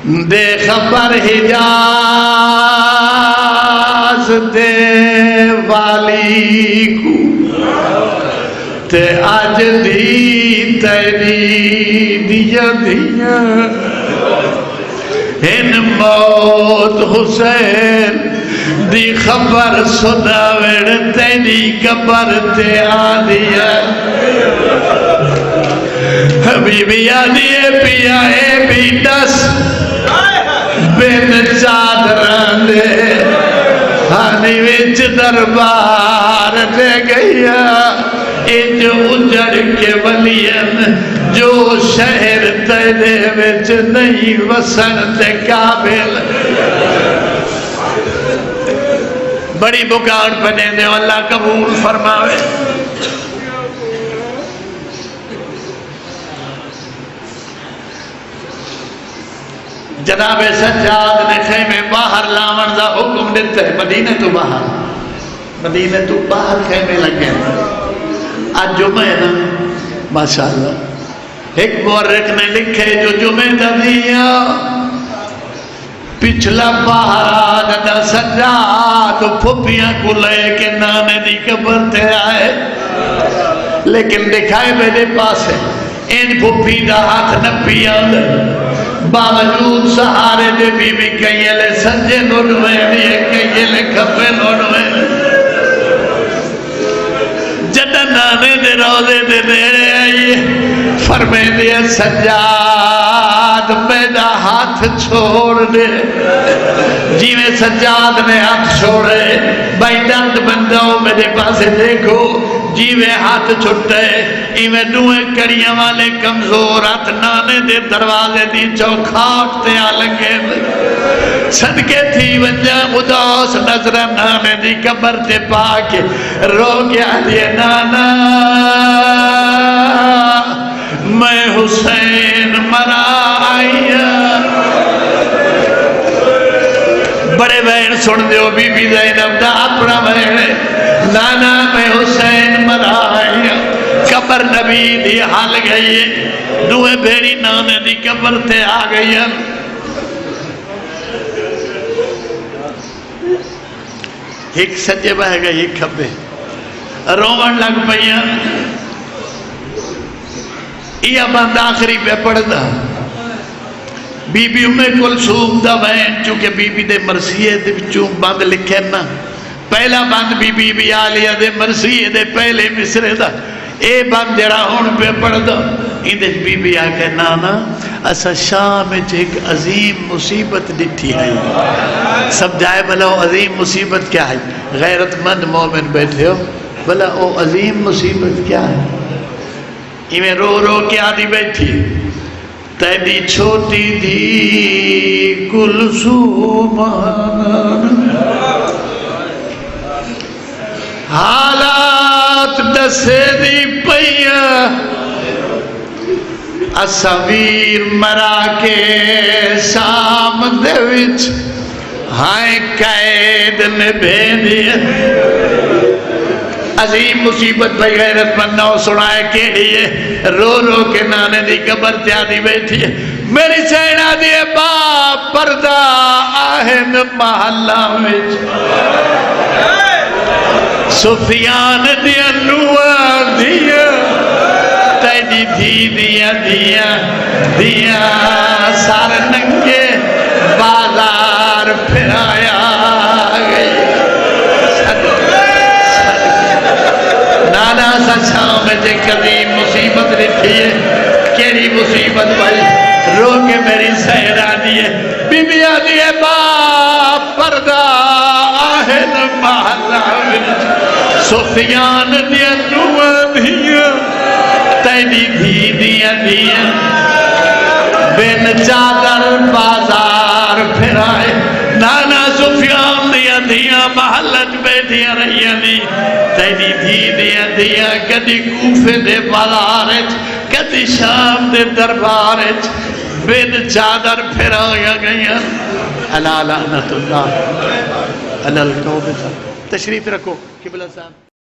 دے خبر حجاز دے والی کو تے آج دی تیری دیا دیا ان موت حسین دی خبر سناوڑ تیری قبر تے آدیا حبیبی آدیے پیا اے بھی دس بین چادران دے ہانی وچ دربار دے گیا اے جو اجڑ کے ولین جو شہر تیرے وچ نہیں وسن دے قابل بڑی بکار بنے دے اللہ قبول فرماوے جناب سجاد نے خیمے باہر لاون دا حکم دیتا ہے مدینے تو باہر خیمے لگے آج جمعہ ہے نا ماشاءاللہ ایک مورخ نے لکھے جو جمعہ دا دیا پچھلا باہر آگا سجاد پھپیاں کو لے کے نانے دی قبر تے آئے لیکن دکھائے میرے پاس ہے ان پھپی دا ہاتھ نپی آدھے باوجود سہارے دے بی بی کئی لے سجے لوڑوے دیئے کئی لے کھپے لوڑوے جدہ نانے دے روزے دے دیرے آئیے فرمے دیا سجاد میرا ہاتھ چھوڑ دے جیویں سجاد نے ہاتھ چھوڑے بھائی درد بندوں میرے پاس دیکھو جیویں ہاتھ چھٹے ایویں دوئے کڑیاں والے کمزور ہاتھ نانے دے دروازے دی چوکھاٹ تے آلنگے صدقے تھی وجہ اداس نظر نانے دی قبر تے پاکے رو گیا دیے نانا میں حسین مرا آئیا بڑے بہن سن دیو بی بی زینب دا اپنا بہن نانا میں حسین مرا آئیا قبر نبی دی حال گئی دوے بھیری نانے دی قبر تے آ گئی ایک سجے بہ گئی ایک کھبے رومن لگ پئیا یہ بند آخری پہ پڑھ دا بی بی کلثوم دا بہن چونکہ بی بی دے مرثیے دے چون بند لکھے نا پہلا بند بی بی آلیہ دے مرثیے دے پہلے مصرے دا اے بند جڑا ہون پہ پڑھ دا اندھے بی بی آکے نانا اسا شام ایک عظیم مصیبت ڈٹھی ہے سب جائے بھلا عظیم مصیبت کیا ہے غیرت مند مومن بیٹھے ہو بھلا او عظیم مصیبت کیا ہے میں رو رو کے آدھی بیٹھی تیری چھوٹی دی کلثوم حالات دسے دی پیا اسویر مرا کے سام دے وچ ہائے قید نے بھیجیا عظیم مصیبت بھائی غیرت مندوں سنائے کیڑی ہے رو رو کے نانے دی قبر تیادی بیٹھی ہے میری سینہ دیئے باپ پردہ آہن محلہ وچ سفیان دیا نوہ دیا تیدی دیا دیا سار ننگے بازار پھرایا گئی نانا سا شام جے قدیم مصیبت رکھی ہے کیڑی مصیبت بھائی رو کے میری سہرہ دیئے بی بی آدیے باپ پردہ آہن محلہ وچ سفیان دیا نوہ دیا تیدی دیا بن چادر بازار پھرائے نانا سفیان دیا محلت بیٹھیا رہیا دی تیدی دیا کدی کوفے دے بازارچ کدی شام دے دربارچ بن چادر پھرایا گیا علی لعنت اللہ علی القوم تشریف رکھو قبلہ صاحب